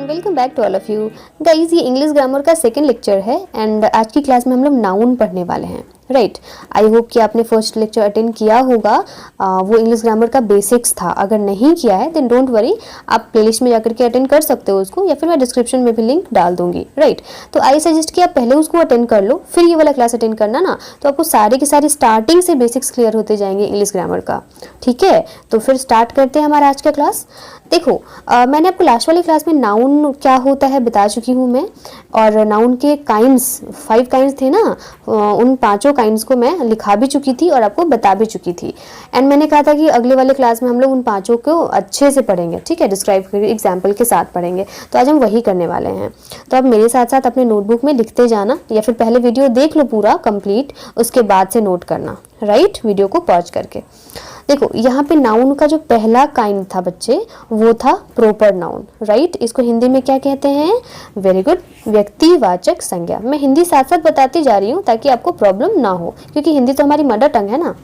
Everyone, welcome back to all of you guys. ये English grammar का second lecture है and आज की क्लास में हम लोग नाउन पढ़ने वाले हैं। राइट, आई होप कि आपने फर्स्ट लेक्चर अटेंड किया होगा। वो इंग्लिश ग्रामर का बेसिक्स था। अगर नहीं किया है देन डोंट वरी, आप प्लेलिस्ट में जाकर के अटेंड कर सकते हो उसको, या फिर मैं डिस्क्रिप्शन में भी लिंक डाल दूंगी। राइट, तो आई सजेस्ट कि आप पहले उसको अटेंड कर लो, फिर ये वाला क्लास अटेंड करना ना, तो आपको सारे के सारे स्टार्टिंग से बेसिक्स क्लियर होते जाएंगे इंग्लिश ग्रामर का। ठीक है, तो फिर स्टार्ट करते हैं हमारा आज का क्लास। देखो, मैंने आपको लास्ट वाली क्लास में नाउन क्या होता है बता चुकी हूँ मैं, और नाउन के काइंड्स 5 काइंड्स थे ना, उन 5 काइंड्स को मैं लिखा भी चुकी थी और आपको बता भी चुकी थी। एंड मैंने कहा था कि अगले वाले क्लास में हम लोग उन 5 को अच्छे से पढ़ेंगे। ठीक है, डिस्क्राइब करके एग्जाम्पल के साथ पढ़ेंगे। तो आज हम वही करने वाले हैं। तो आप मेरे साथ साथ अपने नोटबुक में लिखते जाना, या फिर पहले वीडियो देख लो पूरा कंप्लीट, उसके बाद से नोट करना। राइट, वीडियो को पॉज करके देखो। यहाँ पे नाउन का जो पहला काइंड था बच्चे, वो था प्रॉपर नाउन। राइट, इसको हिंदी में क्या कहते हैं? वेरी गुड, व्यक्तिवाचक संज्ञा। मैं हिंदी साथ साथ बताती जा रही हूँ ताकि आपको प्रॉब्लम ना हो, क्योंकि हिंदी तो हमारी मदर टंग है ना।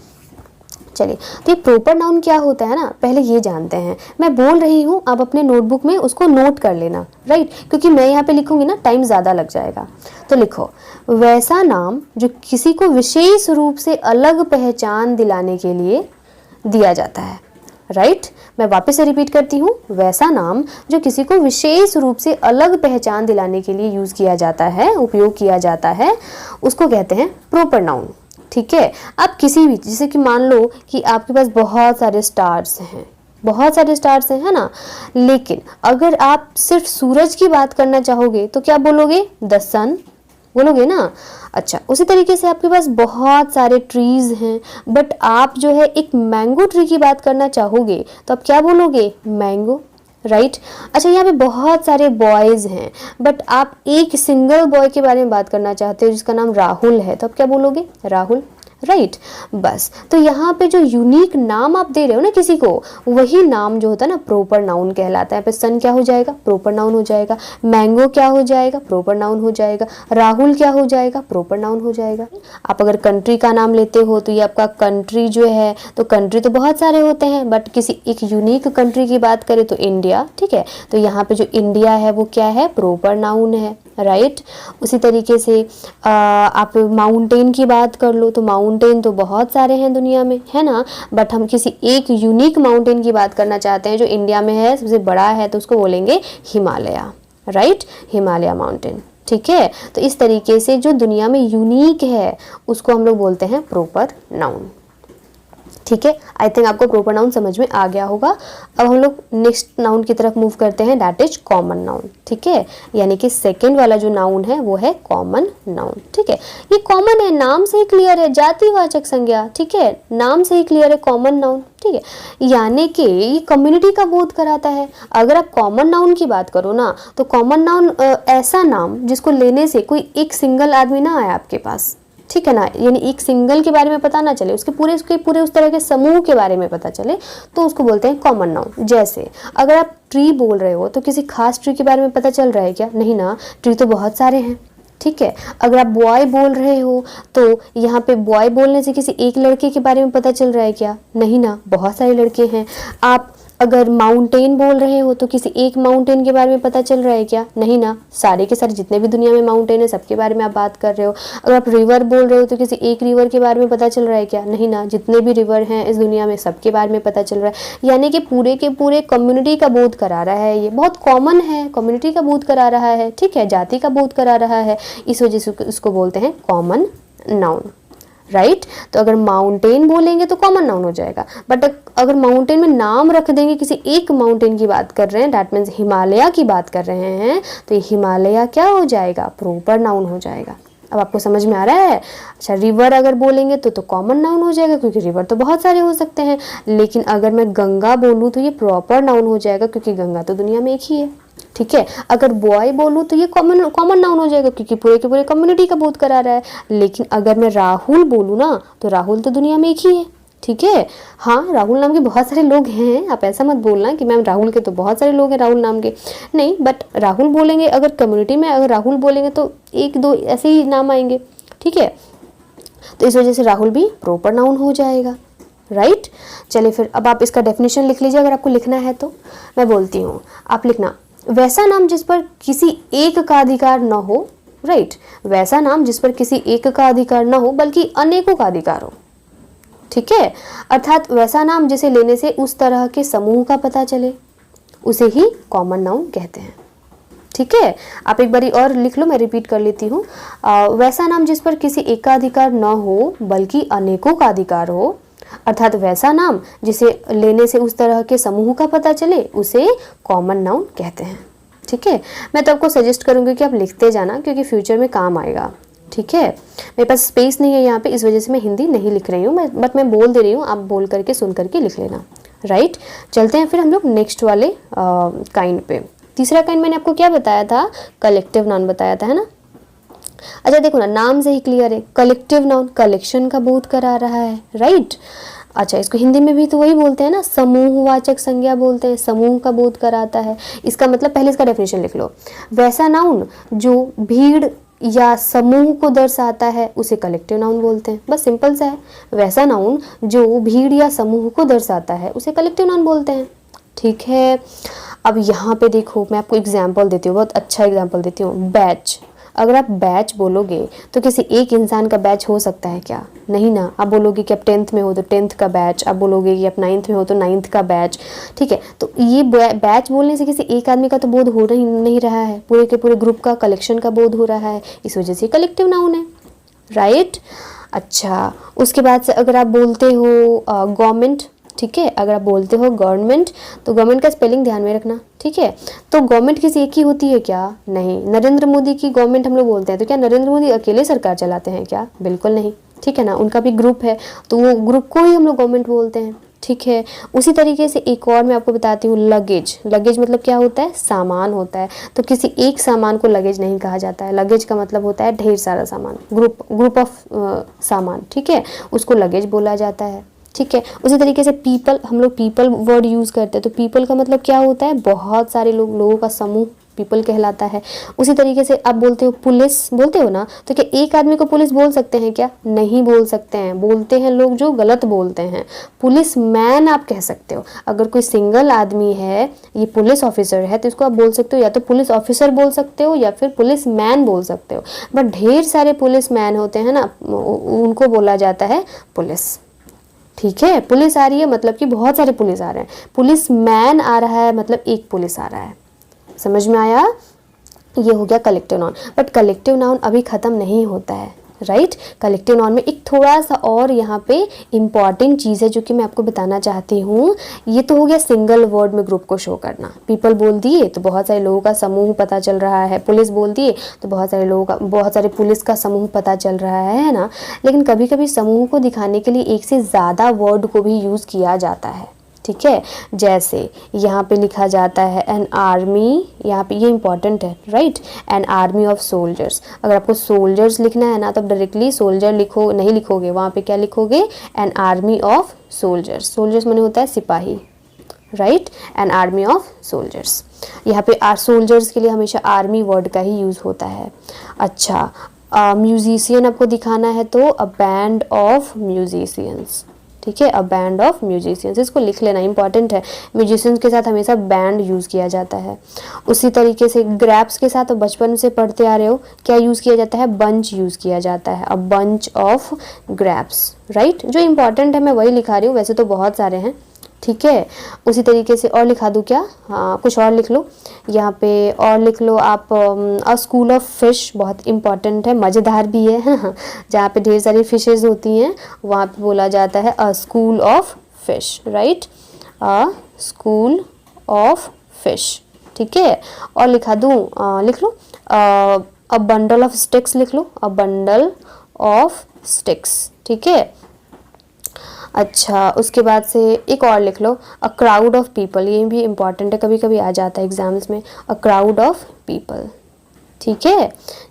चलिए, तो ये प्रॉपर नाउन क्या होता है ना, पहले ये जानते हैं। मैं बोल रही हूँ, आप अपने नोटबुक में उसको नोट कर लेना। राइट, क्योंकि मैं यहाँ पे लिखूंगी ना, टाइम ज़्यादा लग जाएगा। तो लिखो, वैसा नाम जो किसी को विशेष रूप से अलग पहचान दिलाने के लिए दिया जाता है। राइट, मैं वापस से रिपीट करती हूँ, वैसा नाम जो किसी को विशेष रूप से अलग पहचान दिलाने के लिए यूज़ किया जाता है, उपयोग किया जाता है, उसको कहते हैं प्रॉपर नाउन। ठीक है, आप किसी भी, जैसे कि मान लो कि आपके पास बहुत सारे स्टार्स हैं, बहुत सारे स्टार्स हैं, है ना, लेकिन अगर आप सिर्फ सूरज की बात करना चाहोगे तो क्या बोलोगे? द सन बोलोगे ना। अच्छा, उसी तरीके से आपके पास बहुत सारे ट्रीज हैं, बट आप जो है एक मैंगो ट्री की बात करना चाहोगे तो आप क्या बोलोगे? मैंगो। राइट, अच्छा, यहाँ पे बहुत सारे बॉयज़ हैं, बट आप एक सिंगल बॉय के बारे में बात करना चाहते हो जिसका नाम राहुल है, तो आप क्या बोलोगे? राहुल। राइट, बस। तो यहाँ पे जो यूनिक नाम आप दे रहे हो ना किसी को, वही नाम जो होता है ना प्रॉपर नाउन कहलाता है। यहाँ पे सन क्या हो जाएगा? प्रॉपर नाउन हो जाएगा। मैंगो क्या हो जाएगा? प्रॉपर नाउन हो जाएगा। राहुल क्या हो जाएगा? प्रॉपर नाउन हो जाएगा। आप अगर कंट्री का नाम लेते हो तो ये आपका कंट्री जो है, तो कंट्री तो बहुत सारे होते हैं, बट किसी एक यूनिक कंट्री की बात करें तो इंडिया। ठीक है, तो यहाँ पे जो इंडिया है वो क्या है? प्रॉपर नाउन है। राइट, उसी तरीके से आप माउंटेन की बात कर लो, तो माउंटेन तो बहुत सारे हैं दुनिया में, है ना, बट हम किसी एक यूनिक माउंटेन की बात करना चाहते हैं जो इंडिया में है, सबसे बड़ा है, तो उसको बोलेंगे हिमालय। Right, Himalaya mountain. ठीक है, तो इस तरीके से जो दुनिया में यूनिक है उसको हम लोग बोलते हैं प्रॉपर नाउन। ठीक है, आई थिंक आपको प्रॉपर नाउन समझ में आ गया होगा। अब हम लोग नेक्स्ट नाउन की तरफ मूव करते हैं, दैट इज कॉमन नाउन। ठीक है, यानी कि सेकेंड वाला जो नाउन है वो है कॉमन नाउन। ठीक है, ये कॉमन है, नाम से ही क्लियर है, जातिवाचक संज्ञा। ठीक है, नाम से ही क्लियर है कॉमन नाउन। ठीक है, यानी कि ये कम्युनिटी का बोध कराता है। अगर आप कॉमन नाउन की बात करो ना, तो कॉमन नाउन ऐसा नाम जिसको लेने से कोई एक सिंगल आदमी ना आए आपके पास। ठीक है ना, यानी एक सिंगल के बारे में पता ना चले, उसके पूरे उस तरह के समूह के बारे में पता चले, तो उसको बोलते हैं कॉमन नाउन। जैसे अगर आप ट्री बोल रहे हो तो किसी खास ट्री के बारे में पता चल रहा है क्या? नहीं ना, ट्री तो बहुत सारे हैं। ठीक है, अगर आप बॉय बोल रहे हो तो यहाँ पे बॉय बोलने से किसी एक लड़के के बारे में पता चल रहा है क्या? नहीं ना, बहुत सारे लड़के हैं। आप अगर माउंटेन बोल रहे हो तो किसी एक माउंटेन के बारे में पता चल रहा है क्या? नहीं ना, सारे के सारे जितने भी दुनिया में माउंटेन है सबके बारे में आप बात कर रहे हो। अगर आप रिवर बोल रहे हो तो किसी एक रिवर के बारे में पता चल रहा है क्या? नहीं ना, जितने भी रिवर हैं इस दुनिया में सबके बारे में पता चल रहा है। यानी कि पूरे के पूरे कम्युनिटी का बोध करा रहा है, ये बहुत कॉमन है, कम्युनिटी का बोध करा रहा है। ठीक है, जाति का बोध करा रहा है, इस वजह से उसको बोलते हैं कॉमन नाउन। राइट, तो अगर माउंटेन बोलेंगे तो कॉमन नाउन हो जाएगा, बट अगर माउंटेन में नाम रख देंगे, किसी एक माउंटेन की बात कर रहे हैं, दैट मीन्स हिमालय की बात कर रहे हैं, तो ये हिमालय क्या हो जाएगा? प्रॉपर नाउन हो जाएगा। अब आपको समझ में आ रहा है? अच्छा, रिवर अगर बोलेंगे तो कॉमन नाउन हो जाएगा, क्योंकि रिवर तो बहुत सारे हो सकते हैं। लेकिन अगर मैं गंगा बोलूँ तो ये प्रॉपर नाउन हो जाएगा, क्योंकि गंगा तो दुनिया में एक ही है। ठीक है, अगर बॉय बोलूँ तो ये कॉमन नाउन हो जाएगा, क्योंकि पूरे के पूरे कम्युनिटी का बोध करा रहा है। लेकिन अगर मैं राहुल बोलूँ ना, तो राहुल तो दुनिया में एक ही है। ठीक है, हाँ, राहुल नाम के बहुत सारे लोग हैं, आप ऐसा मत बोलना कि मैम राहुल के तो बहुत सारे लोग हैं राहुल नाम के, नहीं, बट राहुल बोलेंगे, अगर कम्युनिटी में अगर राहुल बोलेंगे तो एक दो ऐसे ही नाम आएंगे। ठीक है, तो इस वजह से राहुल भी प्रॉपर नाउन हो जाएगा। राइट, चलिए फिर अब आप इसका डेफिनेशन लिख लीजिए, अगर आपको लिखना है तो। मैं बोलती हूँ, आप लिखना, वैसा नाम जिस पर किसी एक का अधिकार न हो, राइट, वैसा नाम जिस पर किसी एक का अधिकार न हो बल्कि अनेकों का अधिकार हो, ठीक है, अर्थात वैसा नाम जिसे लेने से उस तरह के समूह का पता चले, उसे ही कॉमन नाउन कहते हैं, ठीक है। आप एक बारी और लिख लो, मैं रिपीट कर लेती हूँ। वैसा नाम जिस पर किसी एक का अधिकार न हो बल्कि अनेकों का अधिकार हो, अर्थात वैसा नाम जिसे लेने से उस तरह के समूह का पता चले, उसे कॉमन नाउन कहते हैं, ठीक है। मैं तो आपको सजेस्ट करूँगी कि आप लिखते जाना, क्योंकि फ्यूचर में काम आएगा, ठीक है। मेरे पास स्पेस नहीं है यहाँ पे, इस वजह से मैं हिंदी नहीं लिख रही हूँ, बट मैं बोल दे रही हूँ, आप बोल करके सुन करके लिख लेना, राइट। चलते हैं फिर हम लोग नेक्स्ट वाले काइंड पे। तीसरा काइंड मैंने आपको क्या बताया था, कलेक्टिव नाउन बताया था, है ना। अच्छा देखो ना, नाम से ही क्लियर है, कलेक्टिव नाउन कलेक्शन का बोध करा रहा है, राइट। अच्छा, इसको हिंदी में भी तो वही बोलते हैं ना, समूहवाचक संज्ञा बोलते हैं, समूह का बोध कराता है। इसका मतलब पहले इसका डेफिनेशन लिख लो। वैसा नाउन जो भीड़ या समूह को दर्शाता है उसे कलेक्टिव नाउन बोलते हैं, बस सिंपल सा है। वैसा नाउन जो भीड़ या समूह को दर्शाता है उसे कलेक्टिव नाउन बोलते हैं, ठीक है। अब यहाँ पे देखो, मैं आपको एग्जाम्पल देती हूँ, बहुत अच्छा एग्जाम्पल देती हूँ। बैच, अगर आप बैच बोलोगे तो किसी एक इंसान का बैच हो सकता है क्या, नहीं ना। आप बोलोगे कि आप 10th में हो तो 10th का बैच, आप बोलोगे कि आप 9th में हो तो 9th का बैच, ठीक है। तो ये बैच बोलने से किसी एक आदमी का तो बोध हो नहीं रहा है, पूरे के पूरे ग्रुप का, कलेक्शन का बोध हो रहा है, इस वजह से कलेक्टिव नाउन है, राइट। अच्छा, उसके बाद से अगर आप बोलते हो गवर्नमेंट, ठीक है, अगर आप बोलते हो गवर्नमेंट तो गवर्नमेंट का स्पेलिंग ध्यान में रखना, ठीक है। तो गवर्नमेंट किसी एक ही होती है क्या, नहीं। नरेंद्र मोदी की गवर्नमेंट हम लोग बोलते हैं, तो क्या नरेंद्र मोदी अकेले सरकार चलाते हैं क्या, बिल्कुल नहीं, ठीक है ना। उनका भी ग्रुप है, तो वो ग्रुप को ही हम लोग गवर्नमेंट बोलते हैं, ठीक है। उसी तरीके से एक और मैं आपको बताती हूँ, लगेज। लगेज मतलब क्या होता है, सामान होता है। तो किसी एक सामान को लगेज नहीं कहा जाता है, लगेज का मतलब होता है ढेर सारा सामान, ग्रुप ऑफ सामान, ठीक है, उसको लगेज बोला जाता है, ठीक है। उसी तरीके से पीपल, हम लोग पीपल वर्ड यूज़ करते हैं, तो पीपल का मतलब क्या होता है, बहुत सारे लोगों का समूह पीपल कहलाता है। उसी तरीके से आप बोलते हो पुलिस, बोलते हो ना, तो क्या एक आदमी को पुलिस बोल सकते हैं क्या, नहीं बोल सकते हैं, बोलते हैं लोग जो गलत बोलते हैं। पुलिस मैन आप कह सकते हो, अगर कोई सिंगल आदमी है, ये पुलिस ऑफिसर है, तो इसको आप बोल सकते हो या तो पुलिस ऑफिसर बोल सकते हो या फिर पुलिस मैन बोल सकते हो। बट ढेर सारे पुलिस मैन होते हैं ना, उनको बोला जाता है पुलिस, ठीक है। पुलिस आ रही है मतलब कि बहुत सारे पुलिस आ रहे हैं, पुलिस मैन आ रहा है मतलब एक पुलिस आ रहा है, समझ में आया। ये हो गया collective noun. But collective noun अभी ख़त्म नहीं होता है, राइट। कलेक्टिव नाउन में एक थोड़ा सा और यहाँ पे इम्पॉर्टेंट चीज़ है जो कि मैं आपको बताना चाहती हूँ। ये तो हो गया सिंगल वर्ड में ग्रुप को शो करना। पीपल बोल दिए तो बहुत सारे लोगों का समूह पता चल रहा है, पुलिस बोल दिए तो बहुत सारे लोगों का, बहुत सारे पुलिस का समूह पता चल रहा है ना। लेकिन कभी कभी समूह को दिखाने के लिए एक से ज़्यादा वर्ड को भी यूज़ किया जाता है, ठीक है। जैसे यहाँ पे लिखा जाता है एन आर्मी, यहाँ पे ये इंपॉर्टेंट है, right, an army of soldiers. अगर आपको सोल्जर्स लिखना है ना तो डायरेक्टली सोल्जर लिखो, नहीं लिखोगे, वहाँ पे क्या लिखोगे, an army of soldiers. Soldiers माने होता है सिपाही, right, an army of soldiers. यहाँ पे सोल्जर्स के लिए हमेशा आर्मी वर्ड का ही यूज़ होता है। अच्छा, म्यूजिशियन आपको दिखाना है तो अ बैंड ऑफ म्यूजिशियंस, ठीक है, अ बैंड ऑफ म्यूजिशियंस, इसको लिख लेना, इंपॉर्टेंट है। म्यूजिशियंस के साथ हमेशा बैंड यूज़ किया जाता है। उसी तरीके से ग्रैप्स के साथ बचपन से पढ़ते आ रहे हो, क्या यूज़ किया जाता है, बंच यूज़ किया जाता है, a bunch of grapes, right. जो इंपॉर्टेंट है मैं वही लिखा रही हूँ, वैसे तो बहुत सारे हैं, ठीक है। उसी तरीके से और लिखा दूँ क्या, हाँ कुछ और लिख लो, यहाँ पे और लिख लो आप, अ स्कूल ऑफ फिश, बहुत इंपॉर्टेंट है, मज़ेदार भी है जहाँ पे ढेर सारी फिशेज़ होती हैं वहाँ पे बोला जाता है अ school of fish, right, a school of fish, ठीक है। और लिखा दूँ, लिख लो अ बंडल ऑफ स्टिक्स, लिख लो अ बंडल ऑफ स्टिक्स, ठीक है। अच्छा, उसके बाद से एक और लिख लो, अ क्राउड ऑफ पीपल, ये भी इंपॉर्टेंट है, कभी कभी आ जाता है एग्जाम्स में, अ क्राउड ऑफ पीपल, ठीक है।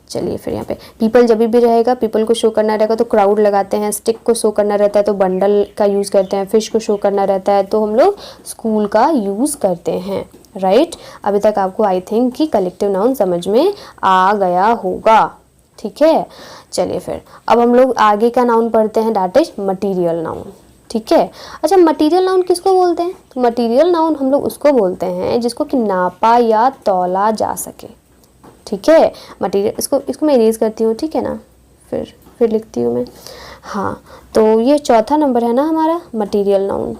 चलिए फिर यहाँ पे पीपल जब भी रहेगा, पीपल को शो करना रहेगा तो क्राउड लगाते हैं, स्टिक को शो करना रहता है तो बंडल का यूज़ करते हैं, फिश को शो करना रहता है तो हम लोग स्कूल का यूज़ करते हैं, राइट। अभी तक आपको आई थिंक कि कलेक्टिव नाउन समझ में आ गया होगा, ठीक है। चलिए फिर अब हम लोग आगे का नाउन पढ़ते हैं, दैट इज मटीरियल नाउन, ठीक है। अच्छा, मटेरियल नाउन किसको बोलते हैं? तो मटेरियल नाउन हम लोग उसको बोलते हैं जिसको कि नापा या तौला जा सके। ठीक है, मटेरियल, इसको मैं इरेज करती हूँ, ठीक है ना, फिर लिखती हूँ मैं। हाँ, तो ये चौथा नंबर है ना हमारा, मटेरियल नाउन।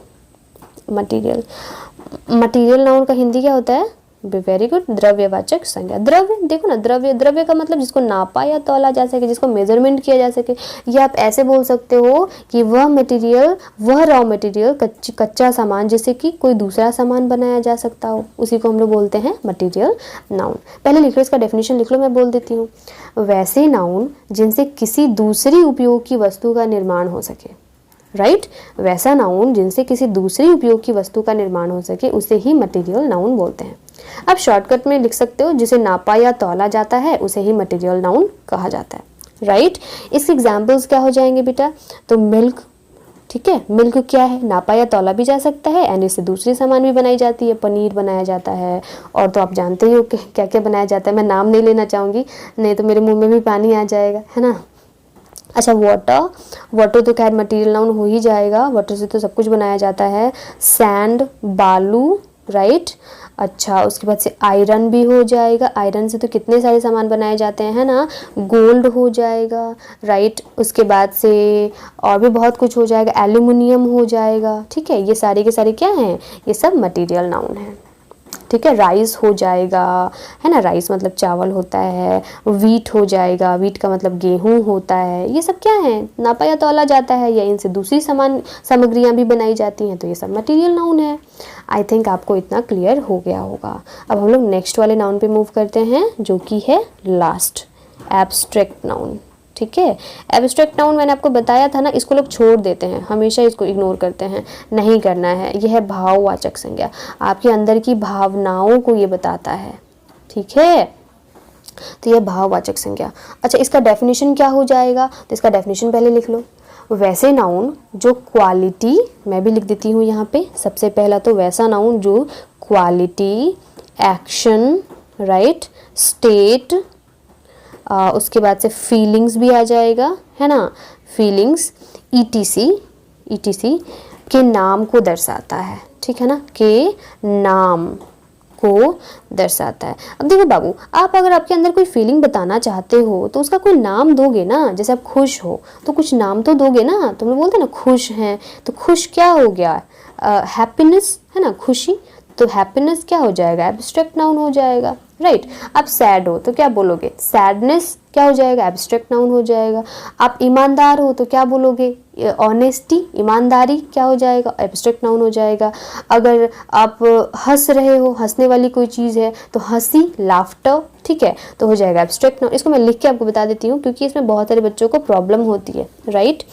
मटेरियल नाउन का हिंदी क्या होता है? वेरी गुड, द्रव्यवाचक संज्ञा। द्रव्य, देखो ना, द्रव्य का मतलब जिसको नापा या तौला जा सके, जिसको मेजरमेंट किया जा सके। या आप ऐसे बोल सकते हो कि वह मटेरियल, वह रॉ मटेरियल, कच्चा सामान जिससे कि कोई दूसरा सामान बनाया जा सकता हो, उसी को हम लोग बोलते हैं मटेरियल नाउन। पहले लिख लो, इसका डेफिनेशन लिख लो, मैं बोल देती हूँ। वैसे नाउन जिनसे किसी दूसरी उपयोग की वस्तु का निर्माण हो सके, राइट, वैसा नाउन जिनसे किसी दूसरी उपयोग की वस्तु का निर्माण हो सके, उसे ही मटेरियल नाउन बोलते हैं। अब शॉर्टकट में लिख सकते हो, जिसे नापा या तौला जाता है उसे ही मटेरियल नाउन कहा जाता है, राइट। इसके एग्जाम्पल्स क्या हो जाएंगे बेटा? तो मिल्क, ठीक है, मिल्क क्या है? नापा या तौला भी जा सकता है, एंड इससे दूसरी सामान भी बनाई जाती है, पनीर बनाया जाता है, और तो आप जानते ही हो क्या क्या बनाया जाता है। मैं नाम नहीं लेना चाहूँगी, नहीं तो मेरे मुँह में भी पानी आ जाएगा, है ना। अच्छा, वाटर तो खैर मटेरियल नाउन हो ही जाएगा, वाटर से तो सब कुछ बनाया जाता है। सैंड, बालू, राइट। अच्छा, उसके बाद से आयरन भी हो जाएगा, आयरन से तो कितने सारे सामान बनाए जाते हैं, है ना। गोल्ड हो जाएगा, राइट। उसके बाद से और भी बहुत कुछ हो जाएगा, एल्यूमिनियम हो जाएगा, ठीक है। ये सारे के सारे क्या हैं? ये सब मटेरियल नाउन है, ठीक है। राइस हो जाएगा, है ना, राइस मतलब चावल होता है। वीट हो जाएगा, वीट का मतलब गेहूं होता है। ये सब क्या है? नापा या तौला जाता है, या इनसे दूसरी सामग्रियां भी बनाई जाती हैं, तो ये सब मटेरियल नाउन है। आई थिंक आपको इतना क्लियर हो गया होगा। अब हम लोग नेक्स्ट वाले नाउन पे मूव करते हैं, जो कि है लास्ट, एब्स्ट्रैक्ट नाउन, ठीक है। एब्स्ट्रैक्ट नाउन मैंने आपको बताया था ना, इसको लोग छोड़ देते हैं, हमेशा इसको इग्नोर करते हैं, नहीं करना है। यह है भाववाचक संज्ञा, आपके अंदर की भावनाओं को ये बताता है, ठीक है। तो यह भाववाचक संज्ञा। अच्छा, इसका डेफिनेशन क्या हो जाएगा? तो इसका डेफिनेशन पहले लिख लो। वैसे नाउन जो क्वालिटी, मैं भी लिख देती हूँ यहाँ पे, सबसे पहला तो वैसा नाउन जो क्वालिटी, एक्शन, राइट, स्टेट, उसके बाद से फीलिंग्स भी आ जाएगा, है ना, फीलिंग्स, ईटीसी के नाम को दर्शाता है, ठीक है ना, के नाम को दर्शाता है। अब देखो बाबू, आप अगर आपके अंदर कोई फीलिंग बताना चाहते हो तो उसका कोई नाम दोगे ना। जैसे आप खुश हो तो कुछ नाम तो दोगे ना। तुम लोग बोलते हैं ना खुश हैं, तो खुश क्या हो गया? हैप्पीनेस, है ना, खुशी। तो हैप्पीनेस क्या हो जाएगा? एब्स्ट्रैक्ट नाउन हो जाएगा, राइट। आप सैड हो तो क्या बोलोगे? सैडनेस क्या हो जाएगा? एब्स्ट्रैक्ट नाउन हो जाएगा। आप ईमानदार हो तो क्या बोलोगे? ऑनेस्टी, ईमानदारी क्या हो जाएगा? एब्स्ट्रैक्ट नाउन हो जाएगा। अगर आप हंस रहे हो, हंसने वाली कोई चीज़ है तो हंसी, लाफ्टर, ठीक है, तो हो जाएगा एब्स्ट्रैक्ट नाउन। इसको मैं लिख के आपको बता देती हूँ क्योंकि इसमें बहुत सारे बच्चों को प्रॉब्लम होती है, राइट।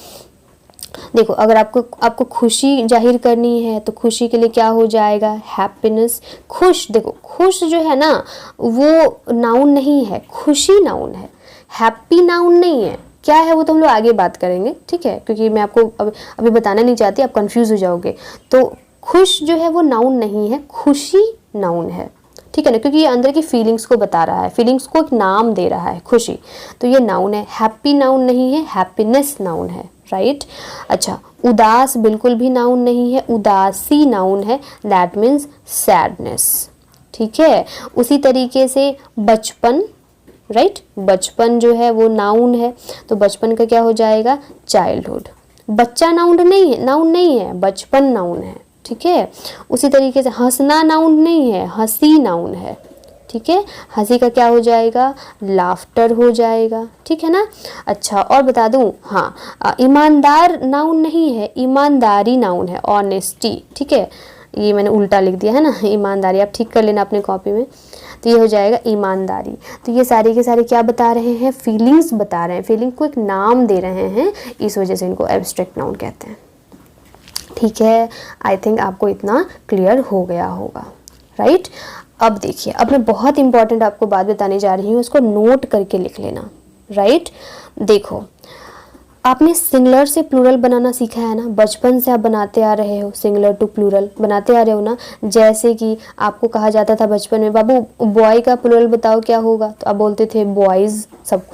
देखो, अगर आपको खुशी जाहिर करनी है तो खुशी के लिए क्या हो जाएगा? हैप्पीनेस। खुश, देखो खुश जो है ना वो नाउन नहीं है, खुशी नाउन है, हैप्पी नाउन नहीं है। क्या है वो तो हम लोग आगे बात करेंगे, ठीक है, क्योंकि मैं आपको अभी बताना नहीं चाहती, आप कंफ्यूज हो जाओगे। तो खुश जो है वो नाउन नहीं है, खुशी नाउन है, ठीक है ना, क्योंकि ये अंदर की फीलिंग्स को बता रहा है, फीलिंग्स को एक नाम दे रहा है, खुशी, तो ये नाउन है। हैप्पी नाउन नहीं है, हैप्पीनेस नाउन है, राइट। अच्छा, उदास बिल्कुल भी नाउन नहीं है, उदासी नाउन है, दैट मीन्स सैडनेस, ठीक है। उसी तरीके से बचपन, राइट, बचपन जो है वो नाउन है, तो बचपन का क्या हो जाएगा? चाइल्डहुड। बच्चा नाउन नहीं है, बचपन नाउन है, ठीक है। उसी तरीके से हंसना नाउन नहीं है, हंसी नाउन है, ठीक है। हंसी का क्या हो जाएगा? लाफ्टर हो जाएगा, ठीक है ना। अच्छा, और बता दूं, हाँ, ईमानदार नाउन नहीं है, ईमानदारी नाउन है, ऑनेस्टी, ठीक है। ये मैंने उल्टा लिख दिया है ना, ईमानदारी, आप ठीक कर लेना अपने कॉपी में। तो ये हो जाएगा ईमानदारी। तो ये सारे के सारे क्या बता रहे हैं? फीलिंग्स बता रहे हैं, फीलिंग को एक नाम दे रहे हैं, इस वजह से इनको एब्स्ट्रैक्ट नाउन कहते हैं, ठीक है। आई थिंक आपको इतना क्लियर हो गया होगा, राइट। अब देखिए, अब मैं बहुत इंपॉर्टेंट आपको बात बताने जा रही हूँ, इसको नोट करके लिख लेना, राइट। देखो, आपने सिंगुलर से प्लूरल बनाना सीखा है ना, बचपन से आप बनाते आ रहे हो, सिंगुलर टू प्लूरल बनाते आ रहे हो ना। जैसे कि आपको कहा जाता था बचपन में, बाबू बॉय का प्लूरल बताओ क्या होगा, तो आप बोलते थे बॉयज़।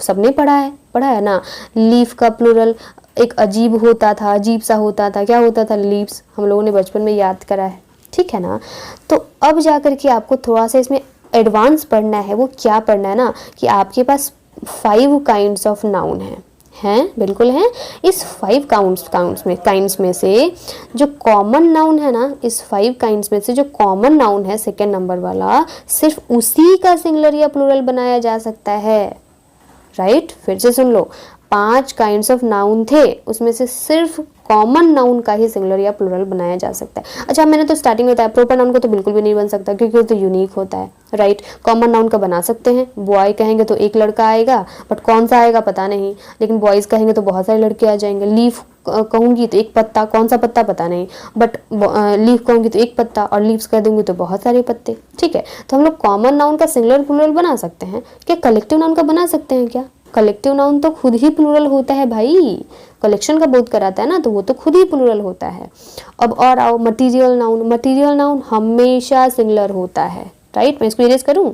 सबने पढ़ा है ना। लीफ का प्लूरल एक अजीब होता था, अजीब सा होता था, क्या होता था, लीव्स, हम लोगों ने बचपन में याद करा है, ठीक है ना। तो अब जा कर के आपको थोड़ा सा इसमें एडवांस पढ़ना है। वो क्या पढ़ना है ना कि आपके पास 5 काइंड्स ऑफ नाउन हैं, बिल्कुल हैं। इस 5 काइंड्स में से जो कॉमन नाउन है ना, इस 5 काइंड्स में से जो कॉमन नाउन है सेकेंड नंबर वाला, सिर्फ उसी का सिंगुलर या प्लूरल बनाया जा सकता है, राइट। फिर से सुन लो, 5 काइंड्स ऑफ नाउन थे, उसमें से सिर्फ कॉमन नाउन का ही सिंगुलर या प्लूरल बनाया जा सकता है। अच्छा, मैंने तो स्टार्टिंग में बताया प्रोपर नाउन को तो बिल्कुल भी नहीं बन सकता क्योंकि वो तो यूनिक होता है, राइट। कॉमन नाउन का बना सकते हैं, बॉय कहेंगे तो एक लड़का आएगा, बट कौन सा आएगा पता नहीं, लेकिन बॉयज़ कहेंगे तो बहुत सारे लड़के आ जाएंगे। लीफ कहूँगी तो एक पत्ता, कौन सा पत्ता पता नहीं, बट लीफ कहूँगी तो एक पत्ता, और लीव्स कह दूंगी तो बहुत सारे पत्ते, ठीक है। तो हम लोग कॉमन नाउन का सिंगुलर प्लूरल बना सकते हैं क्या? कलेक्टिव नाउन का बना सकते हैं क्या? कलेक्टिव नाउन तो खुद ही प्लूरल होता है भाई, कलेक्शन का बोध कराता है ना, तो वो तो खुद ही प्लूरल होता है। अब और आओ मटीरियल नाउन। मटीरियल नाउन हमेशा सिंगुलर होता है, राइट। मैं इसको इरेज करूं,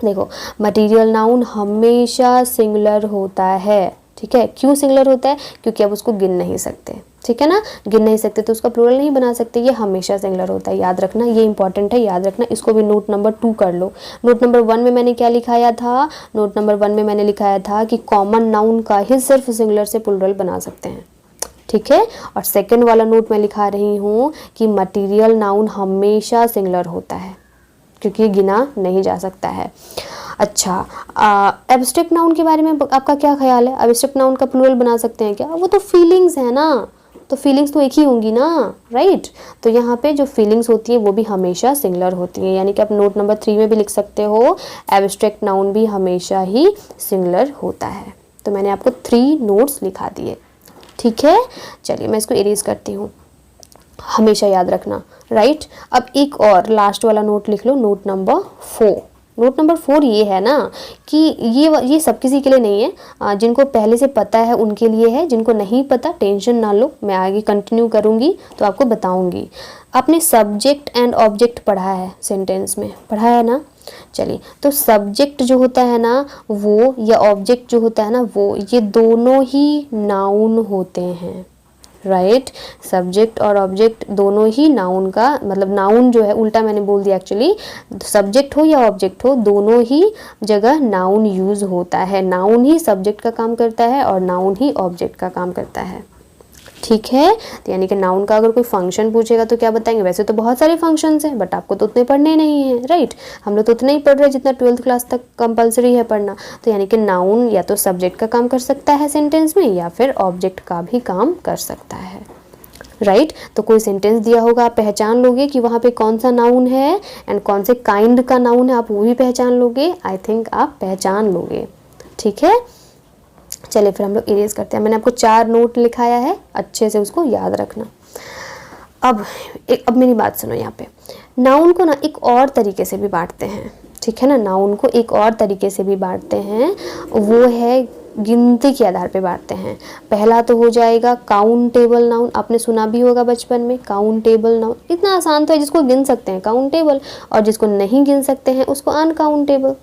देखो मटीरियल नाउन हमेशा सिंगुलर होता है, ठीक है। क्यों सिंगुलर होता है? क्योंकि अब उसको गिन नहीं सकते, ठीक है ना, गिन नहीं सकते तो उसका प्लूरल नहीं बना सकते, ये हमेशा सिंगुलर होता है, याद रखना, ये इंपॉर्टेंट है, याद रखना। इसको भी नोट नंबर 2 कर लो। नोट नंबर 1 में मैंने क्या लिखाया था? नोट नंबर 1 में मैंने लिखाया था कि कॉमन नाउन का ही सिर्फ सिंगुलर से प्लूरल बना सकते हैं, ठीक है। और सेकंड वाला नोट में लिखा रही हूँ कि मटीरियल नाउन हमेशा सिंगुलर होता है क्योंकि गिना नहीं जा सकता है। अच्छा, एब्स्ट्रैक्ट नाउन के बारे में आपका क्या ख्याल है? एब्स्ट्रैक्ट नाउन का प्लूरल बना सकते हैं क्या? वो तो फीलिंग्स है ना, तो फीलिंग्स तो एक ही होंगी ना, राइट। तो यहाँ पे जो फीलिंग्स होती है वो भी हमेशा सिंगुलर होती है, यानी कि आप नोट नंबर 3 में भी लिख सकते हो एब्स्ट्रैक्ट नाउन भी हमेशा ही सिंगुलर होता है। तो मैंने आपको 3 नोट्स लिखा दिए, ठीक है। चलिए मैं इसको इरेज करती हूँ, हमेशा याद रखना, राइट। अब एक और लास्ट वाला नोट लिख लो, नोट नंबर 4। नोट नंबर 4 ये है ना कि ये सब किसी के लिए नहीं है, जिनको पहले से पता है उनके लिए है, जिनको नहीं पता टेंशन ना लो, मैं आगे कंटिन्यू करूँगी तो आपको बताऊँगी। आपने सब्जेक्ट एंड ऑब्जेक्ट पढ़ा है, सेंटेंस में पढ़ा है ना। चलिए, तो सब्जेक्ट जो होता है ना वो, या ऑब्जेक्ट जो होता है ना वो, ये दोनों ही नाउन होते हैं, राइट। सब्जेक्ट और ऑब्जेक्ट दोनों ही नाउन का मतलब, नाउन जो है उल्टा मैंने बोल दिया एक्चुअली, सब्जेक्ट हो या ऑब्जेक्ट हो दोनों ही जगह नाउन यूज होता है। नाउन ही सब्जेक्ट का काम करता है और नाउन ही ऑब्जेक्ट का काम करता है, ठीक है। तो यानी कि नाउन का अगर कोई फंक्शन पूछेगा तो क्या बताएंगे? वैसे तो बहुत सारे फंक्शंस हैं बट आपको तो उतने पढ़ने नहीं हैं, राइट। हम लोग तो उतना ही पढ़ रहे हैं जितना 12th क्लास तक कंपलसरी है पढ़ना। तो यानी कि नाउन या तो सब्जेक्ट का काम कर सकता है सेंटेंस में, या फिर ऑब्जेक्ट का भी काम कर सकता है, राइट। तो कोई सेंटेंस दिया होगा, आप पहचान लोगे कि वहाँ पे कौन सा नाउन है एंड कौन से काइंड का नाउन है, आप वो भी पहचान लोगे। आई थिंक आप पहचान लोगे, ठीक है। चलिए फिर हम लोग इरेज करते हैं। मैंने आपको 4 नोट लिखाया है, अच्छे से उसको याद रखना। अब मेरी बात सुनो, यहाँ पे नाउन को ना एक और तरीके से भी बांटते हैं, ठीक है ना। नाउन को एक और तरीके से भी बांटते हैं, वो है गिनती के आधार पे बांटते हैं। पहला तो हो जाएगा काउंटेबल नाउन, आपने सुना भी होगा बचपन में, काउंटेबल नाउन। इतना आसान तो है, जिसको गिन सकते हैं काउंटेबल, और जिसको नहीं गिन सकते हैं उसको अनकाउंटेबल,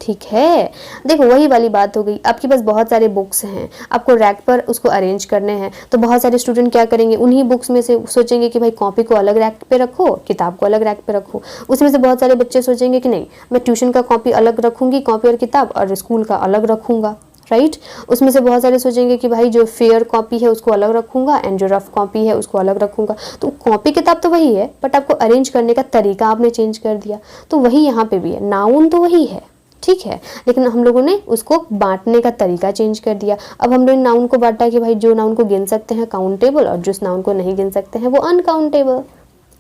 ठीक है। देखो वही वाली बात हो गई, आपके पास बहुत सारे बुक्स हैं, आपको रैक पर उसको अरेंज करने हैं, तो बहुत सारे स्टूडेंट क्या करेंगे, उन्हीं बुक्स में से सोचेंगे कि भाई कॉपी को अलग रैक पे रखो, किताब को अलग रैक पे रखो। उसमें से बहुत सारे बच्चे सोचेंगे कि नहीं, मैं ट्यूशन का कॉपी अलग रखूंगी, कॉपी और किताब, और स्कूल का अलग रखूंगा, राइट। उसमें से बहुत सारे सोचेंगे कि भाई जो फेयर कॉपी है उसको अलग रखूंगा एंड जो रफ कॉपी है उसको अलग रखूंगा। तो कॉपी किताब तो वही है बट आपको अरेंज करने का तरीका आपने चेंज कर दिया। तो वही यहाँ पे भी है, नाउन तो वही है, ठीक है, लेकिन हम लोगों ने उसको बांटने का तरीका चेंज कर दिया। अब हम लोग नाउन को बांटा कि भाई जो नाउन को गिन सकते हैं काउंटेबल, और जिस नाउन को नहीं गिन सकते हैं वो अनकाउंटेबल,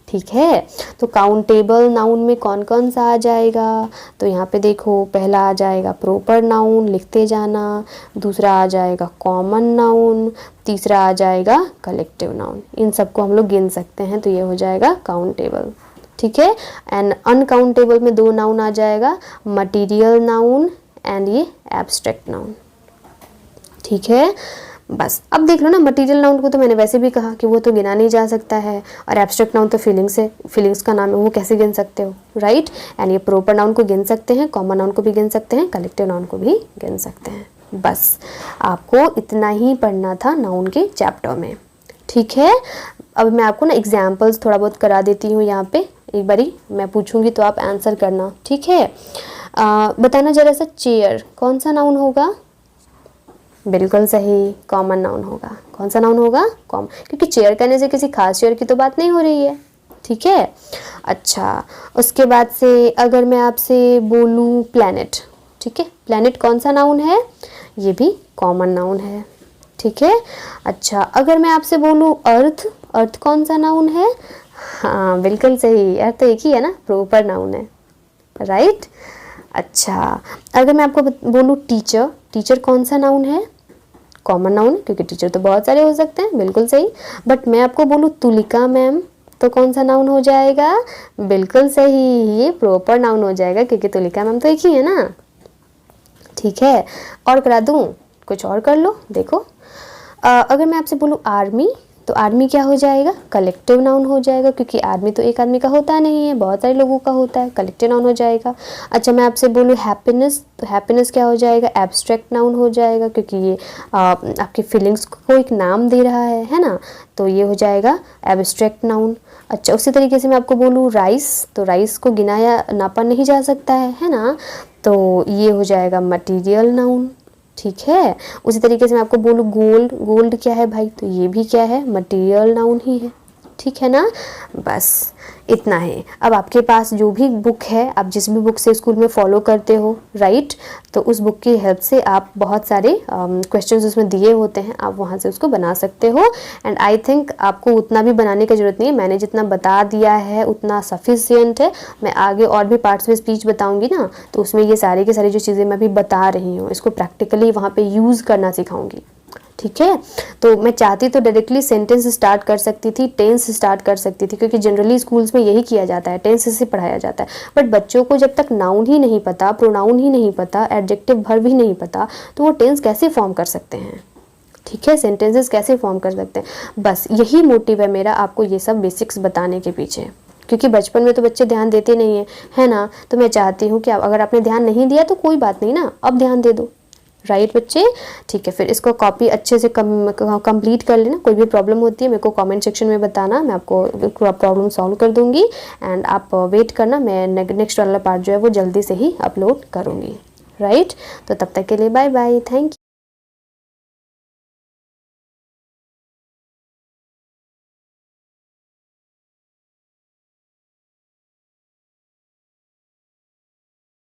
ठीक है। तो काउंटेबल नाउन में कौन कौन सा आ जाएगा? तो यहाँ पे देखो, पहला आ जाएगा प्रॉपर नाउन, लिखते जाना। दूसरा आ जाएगा कॉमन नाउन। तीसरा आ जाएगा कलेक्टिव नाउन। इन सबको हम लोग गिन सकते हैं, तो ये हो जाएगा काउंटेबल, ठीक है। एंड अनकाउंटेबल में 2 नाउन आ जाएगा, मटीरियल नाउन एंड ये एब्स्ट्रैक्ट नाउन, ठीक है। बस अब देख लो ना, मटीरियल नाउन को तो मैंने वैसे भी कहा कि वो तो गिना नहीं जा सकता है, और एब्स्ट्रैक्ट नाउन तो फीलिंग्स है, फीलिंग्स का नाम है, वो कैसे गिन सकते हो, राइट। एंड ये प्रॉपर नाउन को गिन सकते हैं, कॉमन नाउन को भी गिन सकते हैं, कलेक्टिव नाउन को भी गिन सकते हैं। बस आपको इतना ही पढ़ना था नाउन के चैप्टर में, ठीक है। अब मैं आपको ना एग्जाम्पल्स थोड़ा बहुत करा देती हूँ यहाँ पे, एक बारी मैं पूछूंगी तो आप आंसर करना, ठीक है। बताना जरा सा, चेयर कौन सा नाउन होगा? बिल्कुल सही, कॉमन नाउन होगा। कौन सा नाउन होगा? कॉमन, क्योंकि चेयर कहने से किसी खास चेयर की तो बात नहीं हो रही है, ठीक है। अच्छा, उसके बाद से अगर मैं आपसे बोलूँ प्लैनेट, ठीक है, प्लैनेट कौन सा नाउन है? ये भी कॉमन नाउन है, ठीक है। अच्छा, अगर मैं आपसे बोलूँ अर्थ, अर्थ कौन सा नाउन है? हाँ बिल्कुल सही, अर्थ तो एक ही है ना, प्रॉपर नाउन है, राइट। अच्छा, अगर मैं आपको बोलूँ टीचर, टीचर कौन सा नाउन है? कॉमन नाउन है, क्योंकि टीचर तो बहुत सारे हो सकते हैं, बिल्कुल सही। बट मैं आपको बोलूँ तुलिका मैम, तो कौन सा नाउन हो जाएगा? बिल्कुल सही, ये प्रॉपर नाउन हो जाएगा, क्योंकि तुलिका मैम तो एक ही है ना, ठीक है। और करा दूँ? कुछ और कर लो, देखो। अगर मैं आपसे बोलूँ आर्मी, तो आर्मी क्या हो जाएगा? कलेक्टिव नाउन हो जाएगा, क्योंकि आर्मी तो एक आदमी का होता नहीं है, बहुत सारे लोगों का होता है, कलेक्टिव नाउन हो जाएगा। अच्छा, मैं आपसे बोलूँ हैप्पीनेस, तो हैप्पीनेस क्या हो जाएगा? एब्स्ट्रैक्ट नाउन हो जाएगा, क्योंकि ये आपकी फीलिंग्स को एक नाम दे रहा है ना, तो ये हो जाएगा एब्स्ट्रैक्ट नाउन। अच्छा, उसी तरीके से मैं आपको बोलूँ राइस, तो राइस को गिना या नापा नहीं जा सकता है ना, तो ये हो जाएगा मटीरियल नाउन, ठीक है। उसी तरीके से मैं आपको बोलूँ गोल्ड, गोल्ड क्या है भाई? तो ये भी क्या है? मटेरियल नाउन ही है, ठीक है ना। बस इतना है। अब आपके पास जो भी बुक है, आप जिस भी बुक से स्कूल में फॉलो करते हो, राइट, तो उस बुक की हेल्प से आप बहुत सारे क्वेश्चंस उसमें दिए होते हैं, आप वहाँ से उसको बना सकते हो। एंड आई थिंक आपको उतना भी बनाने की ज़रूरत नहीं है, मैंने जितना बता दिया है उतना सफिशियंट है। मैं आगे और भी पार्ट्स में स्पीच बताऊँगी ना, तो उसमें ये सारी की सारी जो चीज़ें मैं अभी बता रही हूँ, इसको प्रैक्टिकली वहाँ पर यूज़ करना सिखाऊँगी, ठीक है। तो मैं चाहती तो डायरेक्टली सेंटेंस स्टार्ट कर सकती थी, टेंस स्टार्ट कर सकती थी, क्योंकि जनरली स्कूल्स में यही किया जाता है, टेंस से पढ़ाया जाता है। बट बच्चों को जब तक नाउन ही नहीं पता, प्रोनाउन ही नहीं पता, एडजेक्टिव वर्ब भी नहीं पता, तो वो टेंस कैसे फॉर्म कर सकते हैं, ठीक है, सेंटेंसेस कैसे फॉर्म कर सकते हैं। बस यही मोटिव है मेरा, आपको ये सब बेसिक्स बताने के पीछे, क्योंकि बचपन में तो बच्चे ध्यान देते नहीं है ना। तो मैं चाहती हूँ कि अगर आपने ध्यान नहीं दिया तो कोई बात नहीं ना, अब ध्यान दे दो, राइट बच्चे, ठीक है। फिर इसको कॉपी अच्छे से कंप्लीट कर लेना। कोई भी प्रॉब्लम होती है मेरे को कमेंट सेक्शन में बताना, मैं आपको प्रॉब्लम सॉल्व कर दूंगी। एंड आप वेट करना, मैं नेक्स्ट वाला पार्ट जो है वो जल्दी से ही अपलोड करूंगी, राइट। तो तब तक के लिए बाय बाय, थैंक यू।